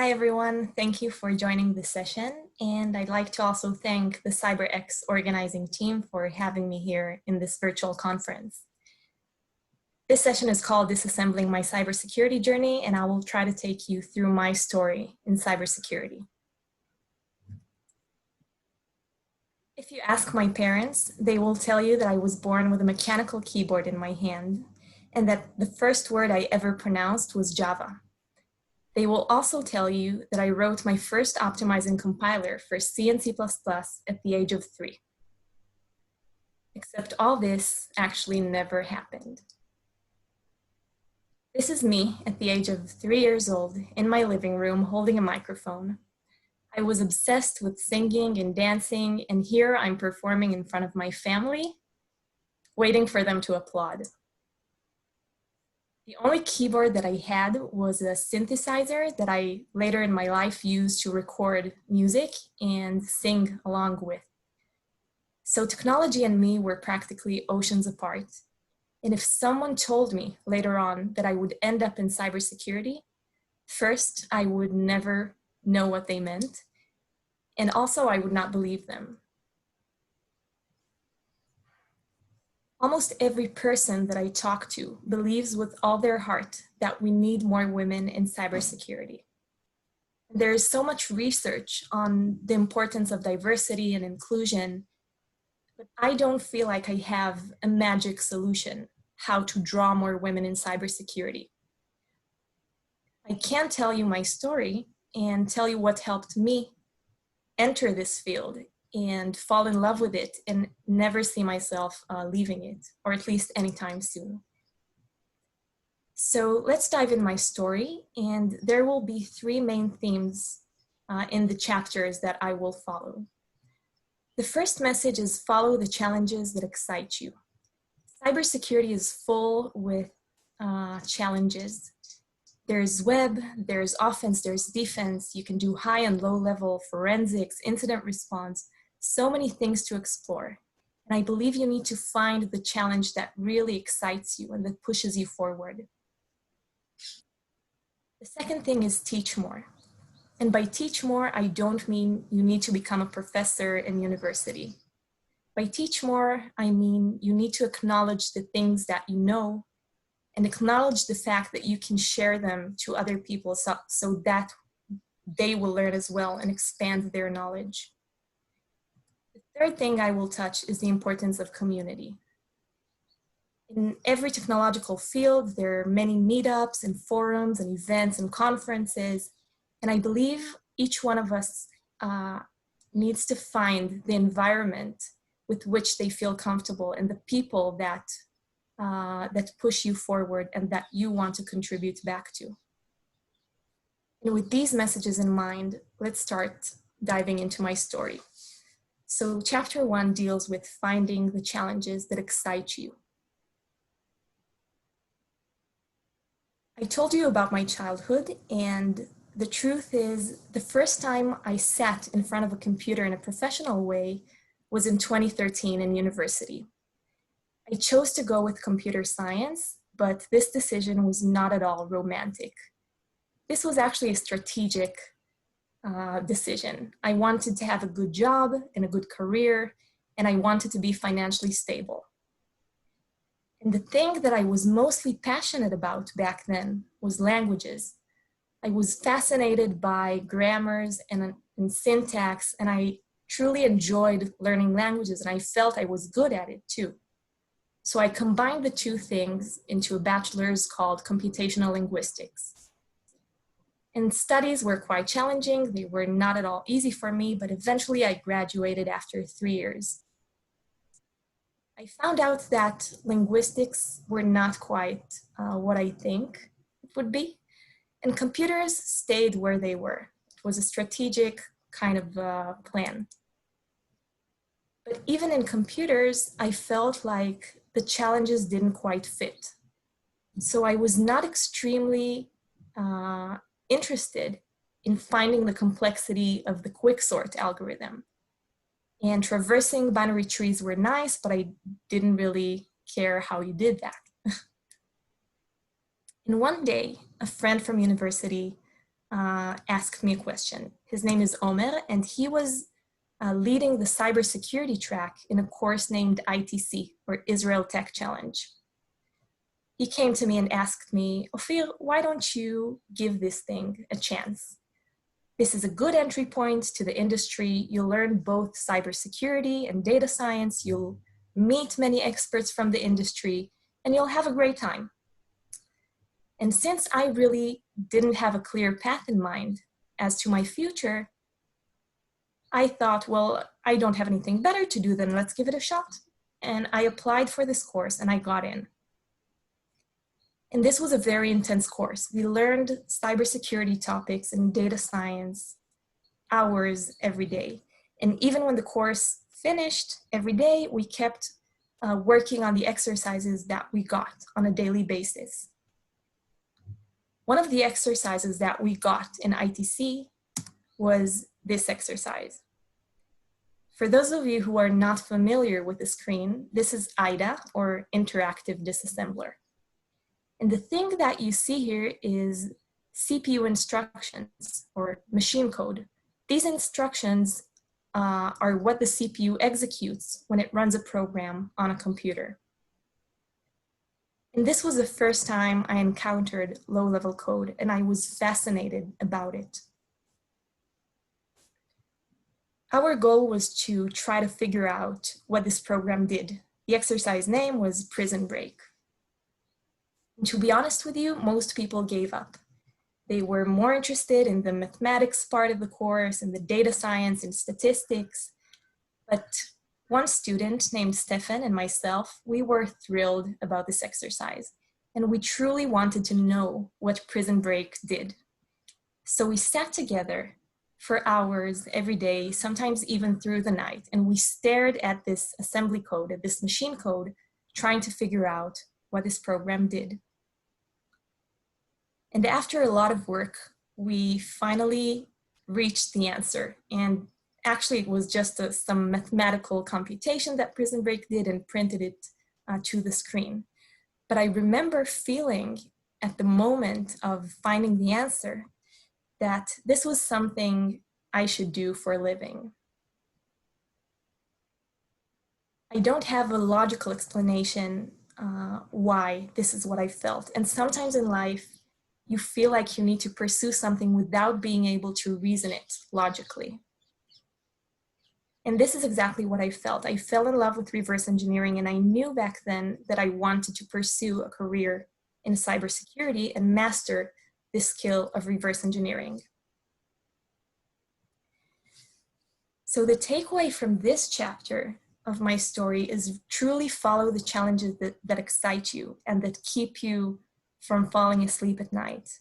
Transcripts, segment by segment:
Hi everyone, thank you for joining this session, and I'd like to also thank the siberX organizing team for having me here in this virtual conference. This session is called Disassembling My Cybersecurity Journey, and I will try to take you through my story in cybersecurity. If you ask my parents, they will tell you that I was born with a mechanical keyboard in my hand, and that the first word I ever pronounced was Java. They will also tell you that I wrote my first optimizing compiler for C and C++ at the age of 3. Except all this actually never happened. This is me at the age of 3 years old in my living room holding a microphone. I was obsessed with singing and dancing, and here I'm performing in front of my family, waiting for them to applaud. The only keyboard that I had was a synthesizer that I later in my life used to record music and sing along with. So technology and me were practically oceans apart. And if someone told me later on that I would end up in cybersecurity, first, I would never know what they meant. And also, I would not believe them. Almost every person that I talk to believes with all their heart that we need more women in cybersecurity. There is so much research on the importance of diversity and inclusion, but I don't feel like I have a magic solution how to draw more women in cybersecurity. I can tell you my story and tell you what helped me enter this field and fall in love with it and never see myself leaving it, or at least anytime soon. So let's dive in my story, and there will be 3 main themes in the chapters that I will follow. The first message is follow the challenges that excite you. Cybersecurity is full with challenges. There's web, there's offense, there's defense. You can do high and low level forensics, incident response, so many things to explore. And I believe you need to find the challenge that really excites you and that pushes you forward. The second thing is teach more. And by teach more, I don't mean you need to become a professor in university. By teach more, I mean you need to acknowledge the things that you know and acknowledge the fact that you can share them to other people so that they will learn as well and expand their knowledge. The third thing I will touch is the importance of community. In every technological field, there are many meetups and forums and events and conferences, and I believe each one of us needs to find the environment with which they feel comfortable and the people that push you forward and that you want to contribute back to. And with these messages in mind, let's start diving into my story. So chapter 1 deals with finding the challenges that excite you. I told you about my childhood, and the truth is the first time I sat in front of a computer in a professional way was in 2013 in university. I chose to go with computer science, but this decision was not at all romantic. This was actually a strategic decision. I wanted to have a good job and a good career, and I wanted to be financially stable. And the thing that I was mostly passionate about back then was languages. I was fascinated by grammars and syntax, and I truly enjoyed learning languages, and I felt I was good at it too. So I combined the 2 things into a bachelor's called computational linguistics. And studies were quite challenging. They were not at all easy for me, but eventually I graduated after 3 years. I found out that linguistics were not quite what I think it would be, and computers stayed where they were. It was a strategic kind of plan. But even in computers, I felt like the challenges didn't quite fit. So I was not extremely interested in finding the complexity of the quicksort algorithm. And traversing binary trees were nice, but I didn't really care how you did that. And one day, a friend from university asked me a question. His name is Omer, and he was leading the cybersecurity track in a course named ITC, or Israel Tech Challenge. He came to me and asked me, Ophir, why don't you give this thing a chance? This is a good entry point to the industry. You'll learn both cybersecurity and data science. You'll meet many experts from the industry, and you'll have a great time. And since I really didn't have a clear path in mind as to my future, I thought, well, I don't have anything better to do than let's give it a shot. And I applied for this course and I got in. And this was a very intense course. We learned cybersecurity topics and data science hours every day. And even when the course finished, every day we kept working on the exercises that we got on a daily basis. One of the exercises that we got in ITC was this exercise. For those of you who are not familiar with the screen, this is IDA, or Interactive Disassembler. And the thing that you see here is CPU instructions, or machine code. These instructions are what the CPU executes when it runs a program on a computer. And this was the first time I encountered low-level code, and I was fascinated about it. Our goal was to try to figure out what this program did. The exercise name was Prison Break. And to be honest with you, most people gave up. They were more interested in the mathematics part of the course and the data science and statistics. But one student named Stefan and myself, we were thrilled about this exercise. And we truly wanted to know what Prison Break did. So we sat together for hours every day, sometimes even through the night. And we stared at this assembly code, at this machine code, trying to figure out what this program did. And after a lot of work, we finally reached the answer. And actually, it was just some mathematical computation that Prison Break did and printed it to the screen. But I remember feeling at the moment of finding the answer that this was something I should do for a living. I don't have a logical explanation why this is what I felt. And sometimes in life, you feel like you need to pursue something without being able to reason it logically. And this is exactly what I felt. I fell in love with reverse engineering, and I knew back then that I wanted to pursue a career in cybersecurity and master this skill of reverse engineering. So the takeaway from this chapter of my story is truly follow the challenges that excite you and that keep you from falling asleep at night.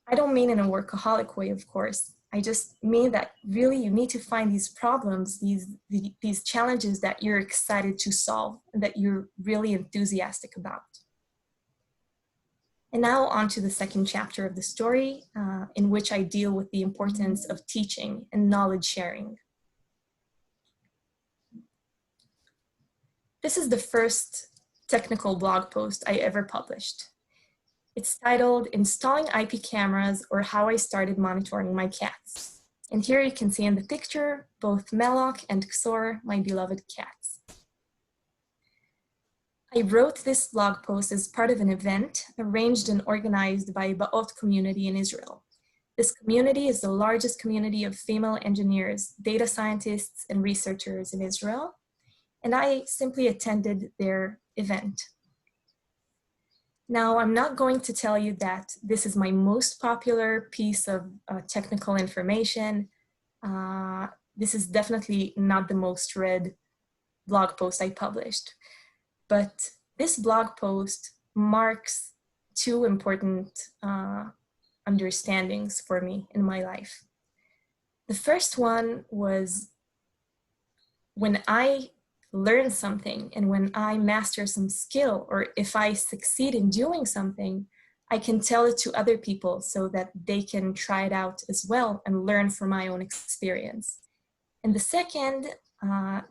I don't mean in a workaholic way, of course. I just mean that really you need to find these problems, these challenges that you're excited to solve and that you're really enthusiastic about. And now on to the second chapter of the story, in which I deal with the importance of teaching and knowledge sharing. This is the first technical blog post I ever published. It's titled Installing IP Cameras or How I Started Monitoring My Cats. And here you can see in the picture, both Melok and Xor, my beloved cats. I wrote this blog post as part of an event arranged and organized by Ba'ot community in Israel. This community is the largest community of female engineers, data scientists, and researchers in Israel. And I simply attended their event. Now, I'm not going to tell you that this is my most popular piece of technical information. This is definitely not the most read blog post I published. But this blog post marks two important understandings for me in my life. The first one was when I learn something and when I master some skill, or if I succeed in doing something, I can tell it to other people so that they can try it out as well and learn from my own experience. And the second,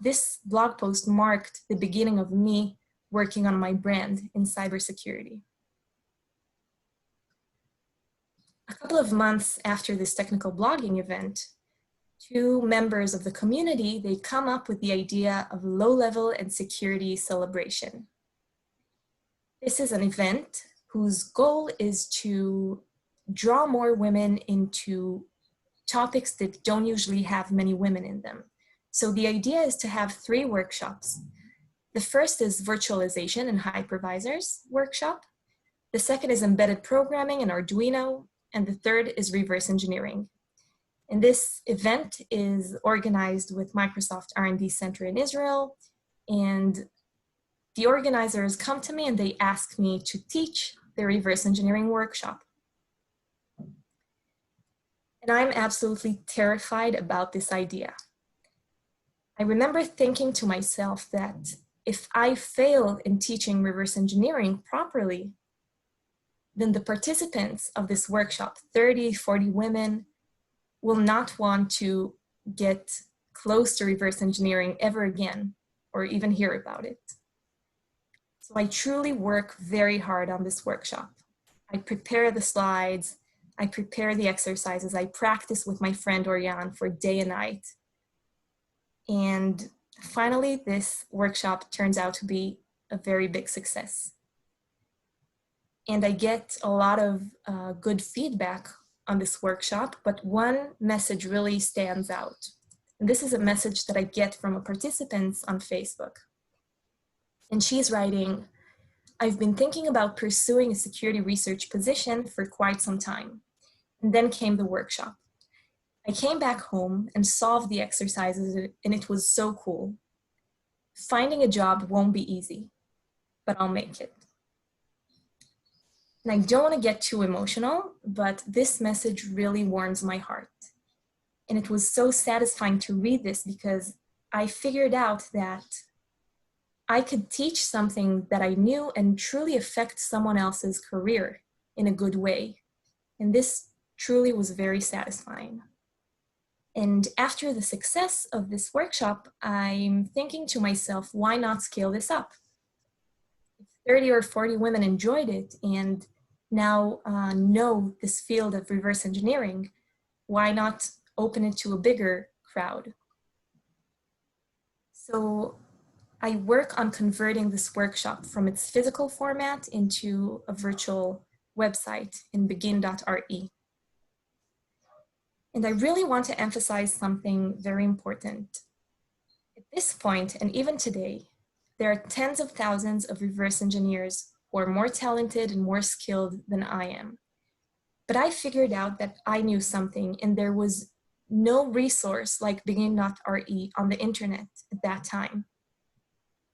this blog post marked the beginning of me working on my brand in cybersecurity. A couple of months after this technical blogging event, two members of the community, they come up with the idea of low-level and security celebration. This is an event whose goal is to draw more women into topics that don't usually have many women in them. So the idea is to have 3 workshops. The first is virtualization and hypervisors workshop. The second is embedded programming and Arduino. And the third is reverse engineering. And this event is organized with Microsoft R&D Center in Israel. And the organizers come to me and they ask me to teach the reverse engineering workshop. And I'm absolutely terrified about this idea. I remember thinking to myself that if I fail in teaching reverse engineering properly, then the participants of this workshop, 30, 40 women, will not want to get close to reverse engineering ever again, or even hear about it. So I truly work very hard on this workshop. I prepare the slides, I prepare the exercises, I practice with my friend Oriane for day and night. And finally, this workshop turns out to be a very big success. And I get a lot of good feedback on this workshop, but one message really stands out. And this is a message that I get from a participant on Facebook. And she's writing, "I've been thinking about pursuing a security research position for quite some time. And then came the workshop. I came back home and solved the exercises, and it was so cool. Finding a job won't be easy, but I'll make it." And I don't want to get too emotional, but this message really warms my heart. And it was so satisfying to read this because I figured out that I could teach something that I knew and truly affect someone else's career in a good way. And this truly was very satisfying. And after the success of this workshop, I'm thinking to myself, why not scale this up? If 30 or 40 women enjoyed it and now know this field of reverse engineering, why not open it to a bigger crowd? So I work on converting this workshop from its physical format into a virtual website in begin.re. And I really want to emphasize something very important. At this point, and even today, there are tens of thousands of reverse engineers who are more talented and more skilled than I am. But I figured out that I knew something, and there was no resource like begin.re on the internet at that time.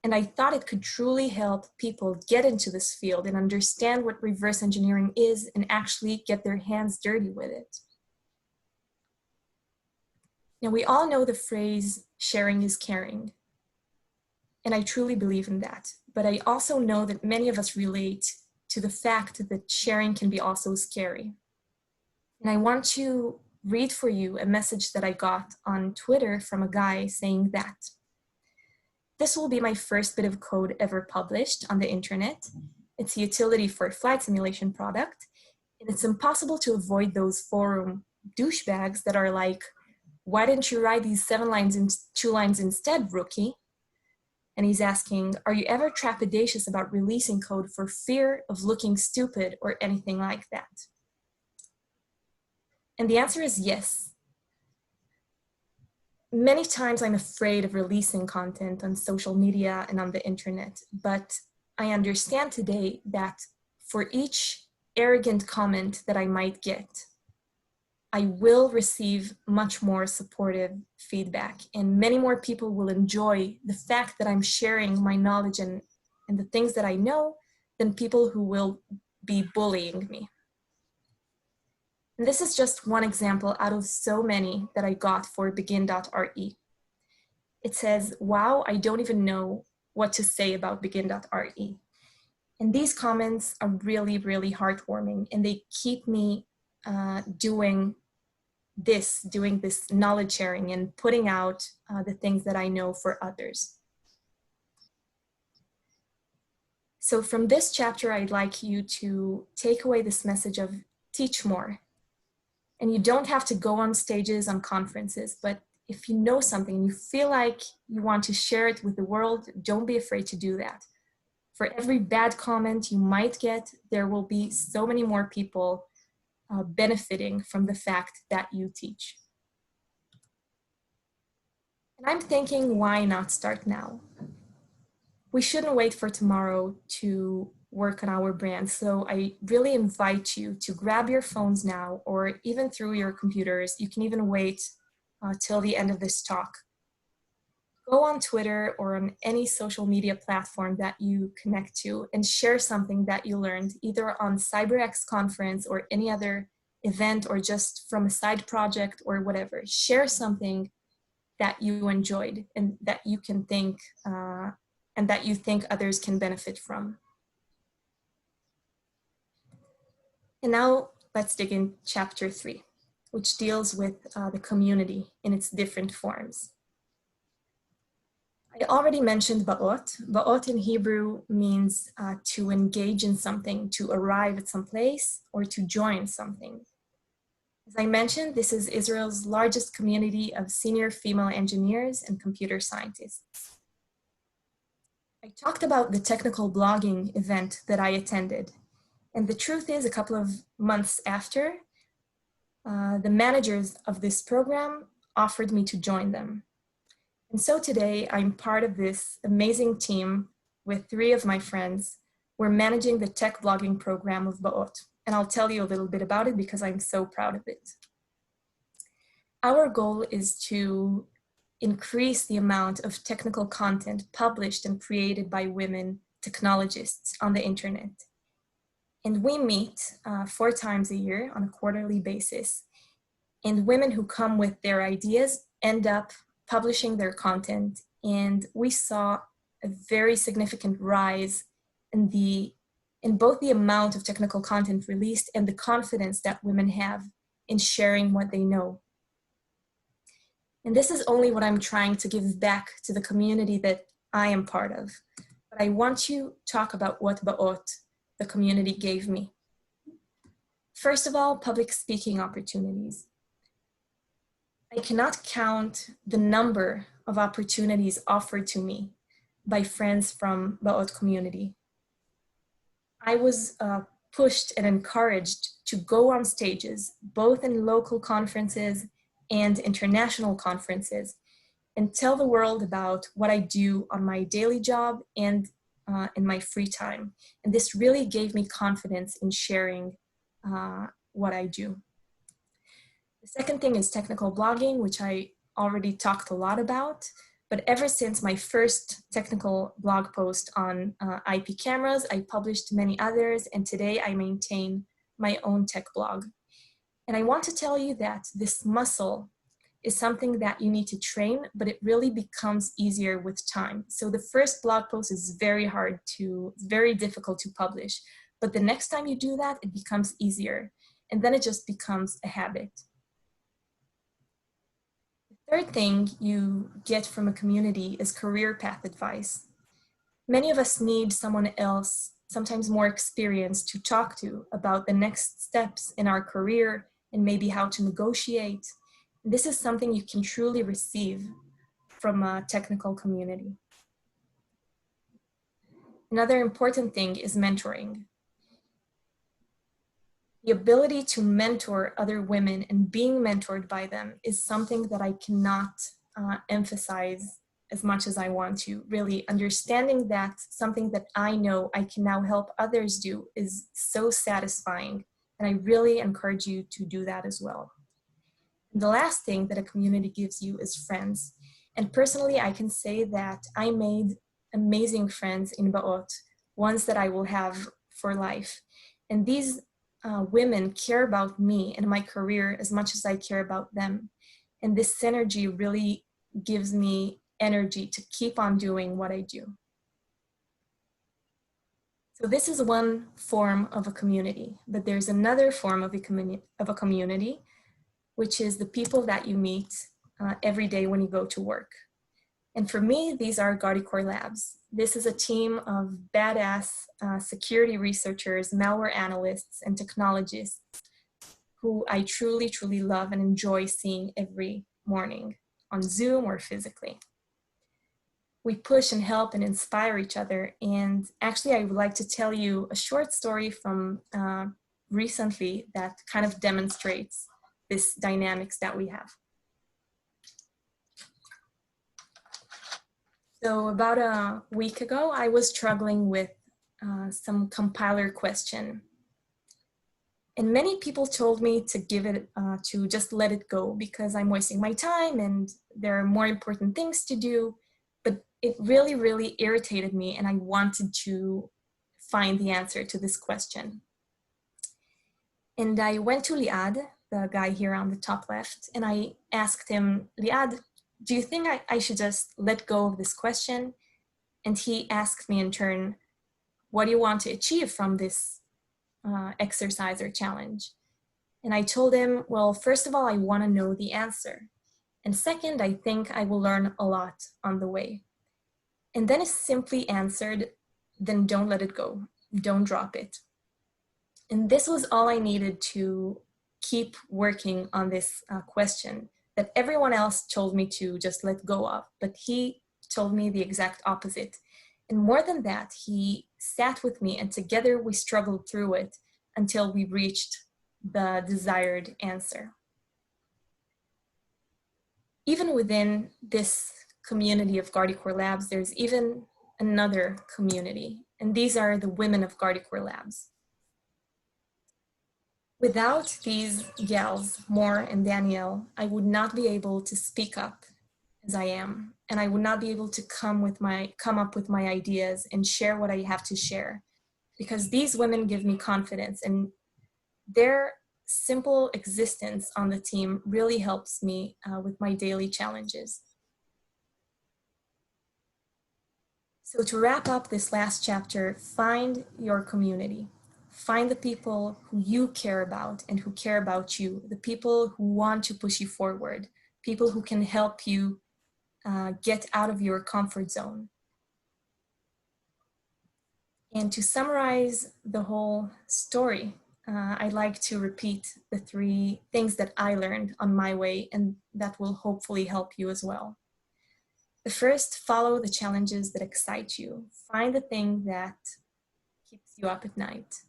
And I thought it could truly help people get into this field and understand what reverse engineering is and actually get their hands dirty with it. Now, we all know the phrase, sharing is caring. And I truly believe in that. But I also know that many of us relate to the fact that sharing can be also scary. And I want to read for you a message that I got on Twitter from a guy saying that this will be my first bit of code ever published on the internet. It's a utility for a flight simulation product. And it's impossible to avoid those forum douchebags that are like, why didn't you write these 7 lines in 2 lines instead, rookie? And he's asking, are you ever trepidatious about releasing code for fear of looking stupid or anything like that? And the answer is yes. Many times I'm afraid of releasing content on social media and on the internet, but I understand today that for each arrogant comment that I might get, I will receive much more supportive feedback, and many more people will enjoy the fact that I'm sharing my knowledge and the things that I know than people who will be bullying me. And this is just one example out of so many that I got for begin.re. It says, wow, I don't even know what to say about begin.re. And these comments are really, really heartwarming, and they keep me doing this knowledge sharing and putting out the things that I know for others. So from this chapter, I'd like you to take away this message of teach more. And you don't have to go on stages on conferences, but if you know something and you feel like you want to share it with the world, don't be afraid to do that. For every bad comment you might get, there will be so many more people benefiting from the fact that you teach. And I'm thinking, why not start now? We shouldn't wait for tomorrow to work on our brand. So I really invite you to grab your phones now, or even through your computers. You can even wait till the end of this talk. Go on Twitter or on any social media platform that you connect to and share something that you learned either on CyberX conference or any other event, or just from a side project or whatever. Share something that you enjoyed and that you can think and that you think others can benefit from. And now let's dig in chapter 3, which deals with the community in its different forms. I already mentioned ba'ot. Ba'ot in Hebrew means to engage in something, to arrive at some place, or to join something. As I mentioned, this is Israel's largest community of senior female engineers and computer scientists. I talked about the technical blogging event that I attended. And the truth is, a couple of months after, the managers of this program offered me to join them. And so today, I'm part of this amazing team with 3 of my friends. We're managing the tech blogging program of Ba'ot. And I'll tell you a little bit about it because I'm so proud of it. Our goal is to increase the amount of technical content published and created by women technologists on the internet. And we meet 4 times a year on a quarterly basis. And women who come with their ideas end up publishing their content. And we saw a very significant rise in both the amount of technical content released and the confidence that women have in sharing what they know. And this is only what I'm trying to give back to the community that I am part of. But I want to talk about what Ba'ot, the community, gave me. First of all, public speaking opportunities. I cannot count the number of opportunities offered to me by friends from Ba'ot community. I was pushed and encouraged to go on stages, both in local conferences and international conferences, and tell the world about what I do on my daily job and in my free time. And this really gave me confidence in sharing what I do. The second thing is technical blogging, which I already talked a lot about. But ever since my first technical blog post on IP cameras, I published many others, and today I maintain my own tech blog. And I want to tell you that this muscle is something that you need to train, but it really becomes easier with time. So the first blog post is very difficult to publish, but the next time you do that, it becomes easier, and then it just becomes a habit. Third thing you get from a community is career path advice. Many of us need someone else, sometimes more experienced, to talk to about the next steps in our career and maybe how to negotiate. This is something you can truly receive from a technical community. Another important thing is mentoring. The ability to mentor other women and being mentored by them is something that I cannot emphasize as much as I want to. Really understanding that something that I know I can now help others do is so satisfying, and I really encourage you to do that as well. And the last thing that a community gives you is friends. And personally, I can say that I made amazing friends in Ba'ot, ones that I will have for life. And these women care about me and my career as much as I care about them. And this synergy really gives me energy to keep on doing what I do. So this is one form of a community, but there's another form of a community, which is the people that you meet every day when you go to work. And for me, these are Guardicore labs. This is a team of badass security researchers, malware analysts, and technologists who I truly, truly love and enjoy seeing every morning on Zoom or physically. We push and help and inspire each other. And actually, I would like to tell you a short story from recently that kind of demonstrates this dynamics that we have. So about a week ago, I was struggling with some compiler question. And many people told me to give it, to just let it go because I'm wasting my time and there are more important things to do. But it really, really irritated me and I wanted to find the answer to this question. And I went to Liad, the guy here on the top left, and I asked him, Liad, do you think I should just let go of this question? And he asked me in turn, what do you want to achieve from this exercise or challenge? And I told him, well, first of all, I want to know the answer. And second, I think I will learn a lot on the way. And then he simply answered, then don't let it go. Don't drop it. And this was all I needed to keep working on this question that everyone else told me to just let go of, but he told me the exact opposite. And more than that, he sat with me and together we struggled through it until we reached the desired answer. Even within this community of Guardicore Labs, there's even another community, and these are the women of Guardicore Labs. Without these gals, Moore and Danielle, I would not be able to speak up as I am, and I would not be able to come up with my ideas and share what I have to share, because these women give me confidence, and their simple existence on the team really helps me with my daily challenges. So to wrap up this last chapter, find your community. Find the people who you care about and who care about you, the people who want to push you forward, people who can help you get out of your comfort zone. And to summarize the whole story, I'd like to repeat the 3 things that I learned on my way and that will hopefully help you as well. The first, follow the challenges that excite you. Find the thing that keeps you up at night.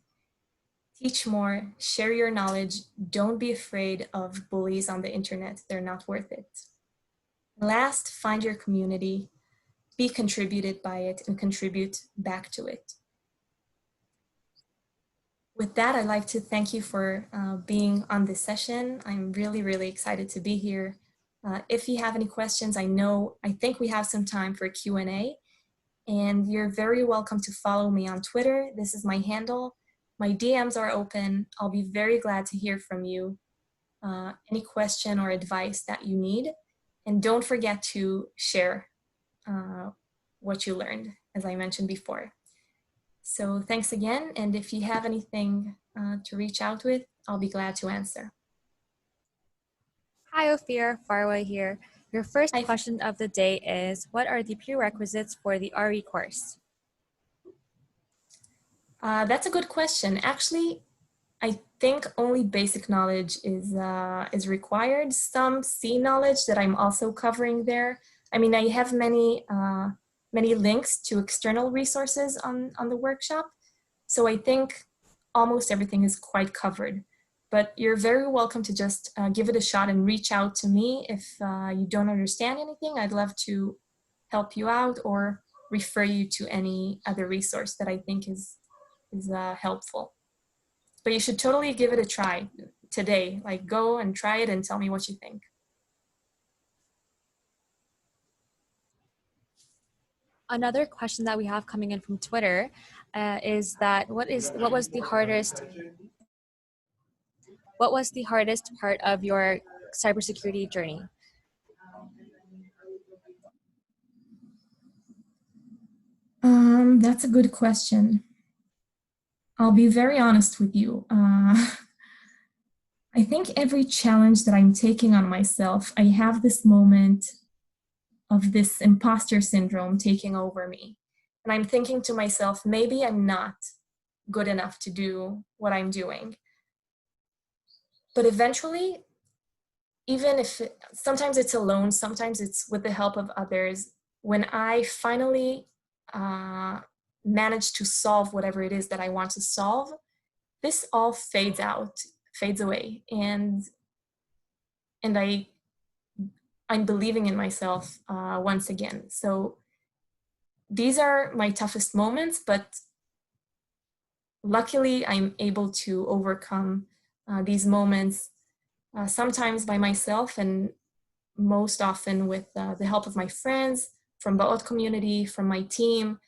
Teach more, share your knowledge. Don't be afraid of bullies on the internet. They're not worth it. Last, find your community, be contributed by it and contribute back to it. With that, I'd like to thank you for being on this session. I'm really, really excited to be here. If you have any questions, I think we have some time for a Q&A, and you're very welcome to follow me on Twitter. This is my handle. My DMs are open. I'll be very glad to hear from you. Any question or advice that you need. And don't forget to share what you learned, as I mentioned before. So thanks again. And if you have anything to reach out with, I'll be glad to answer. Hi, Ophir, Farwa here. Your first question of the day is, what are the prerequisites for the RE course? That's a good question. Actually, I think only basic knowledge is required. Some C knowledge that I'm also covering there. I mean, I have many links to external resources on the workshop. So I think almost everything is quite covered. But you're very welcome to just give it a shot and reach out to me if you don't understand anything. I'd love to help you out or refer you to any other resource that I think is helpful. But you should totally give it a try today. Like, go and try it and tell me what you think. Another question that we have coming in from Twitter is that what was the hardest part of your cybersecurity journey? That's a good question. I'll be very honest with you. I think every challenge that I'm taking on myself, I have this moment of this imposter syndrome taking over me. And I'm thinking to myself, maybe I'm not good enough to do what I'm doing. but eventually, even if sometimes it's alone, sometimes it's with the help of others, when I finally manage to solve whatever it is that I want to solve, this all fades out, fades away, and I'm believing in myself once again. So these are my toughest moments, but luckily I'm able to overcome these moments, sometimes by myself and most often with the help of my friends, from Baot community, from my team,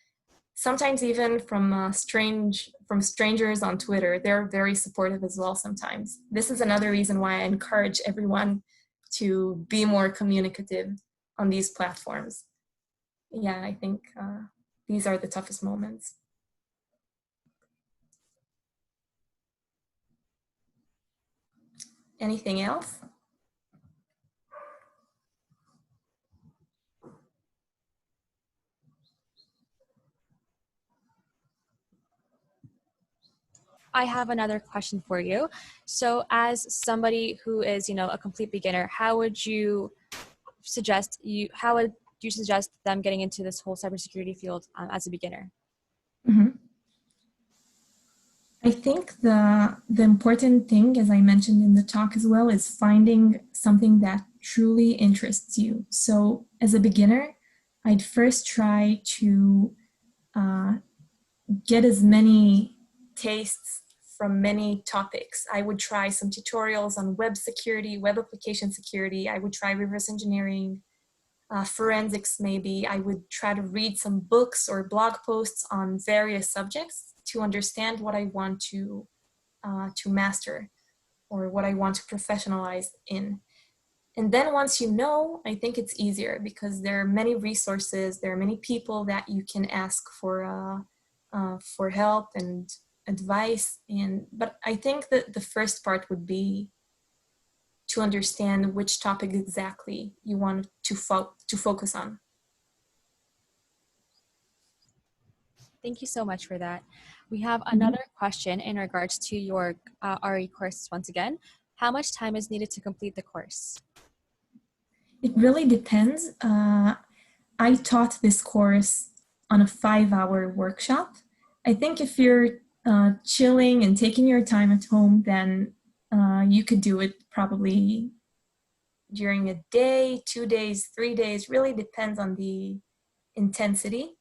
sometimes even from strangers on Twitter. They're very supportive as well sometimes. This is another reason why I encourage everyone to be more communicative on these platforms. Yeah, I think these are the toughest moments. Anything else? I have another question for you. So as somebody who is, a complete beginner, how would you suggest them getting into this whole cybersecurity field as a beginner? Mm-hmm. I think the important thing, as I mentioned in the talk as well, is finding something that truly interests you. So as a beginner, I'd first try to uh, get as many tastes from many topics. I would try some tutorials on web security, web application security. I would try reverse engineering, forensics maybe. I would try to read some books or blog posts on various subjects to understand what I want to master or what I want to professionalize in. And then once you know, I think it's easier because there are many resources, there are many people that you can ask for help and advice. But I think that the first part would be to understand which topic exactly you want to focus on. Thank you so much for that. We have Mm-hmm. another question in regards to your RE course once again. How much time is needed to complete the course? It really depends. I taught this course on a 5-hour workshop. I think if you're chilling and taking your time at home, then you could do it probably during a day, 2 days, 3 days, really depends on the intensity.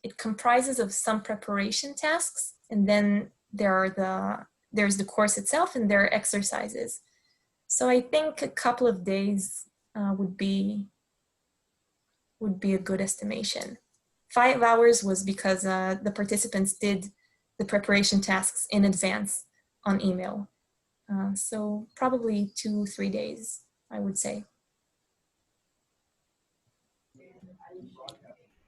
It comprises of some preparation tasks, and then there's the course itself and there are exercises. So I think a couple of days would be a good estimation. 5 hours was because the participants did the preparation tasks in advance on email. So probably 2-3 days, I would say.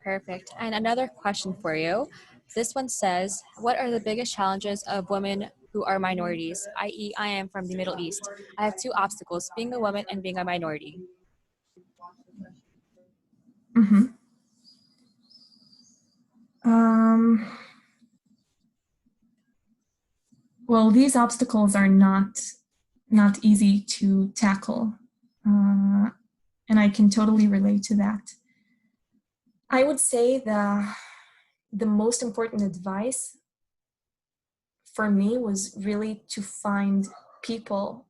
Perfect. And another question for you. This one says, what are the biggest challenges of women who are minorities, i.e. I am from the Middle East. I have two obstacles, being a woman and being a minority. Mm-hmm. Um, well, these obstacles are not easy to tackle, and I can totally relate to that. I would say the most important advice for me was really to find people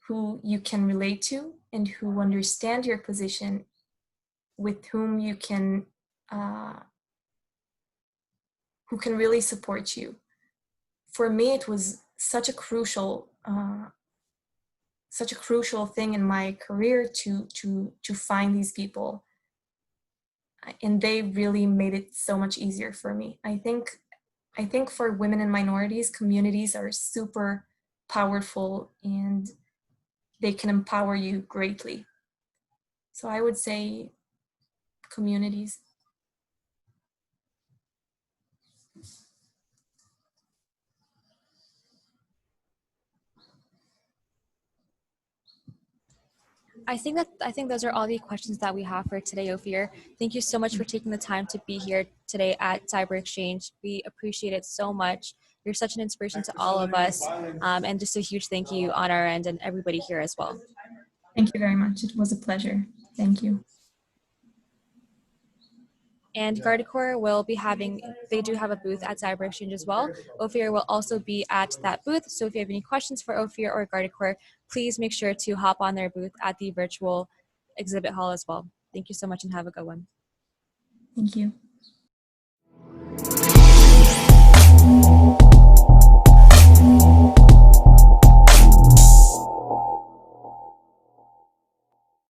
who you can relate to and who understand your position, with whom you can who can really support you. For me, it was such a crucial thing in my career to find these people, and they really made it so much easier for me. I think for women and minorities, communities are super powerful and they can empower you greatly. So I would say communities. I think those are all the questions that we have for today, Ophir. Thank you so much for taking the time to be here today at Cyber Exchange. We appreciate it so much. You're such an inspiration to all of us, and just a huge thank you on our end and everybody here as well. Thank you very much. It was a pleasure. Thank you. And Guardicore will be having, they do have a booth at Cyber Exchange as well. Ophir will also be at that booth. So if you have any questions for Ophir or Guardicore, please make sure to hop on their booth at the virtual exhibit hall as well. Thank you so much and have a good one. Thank you.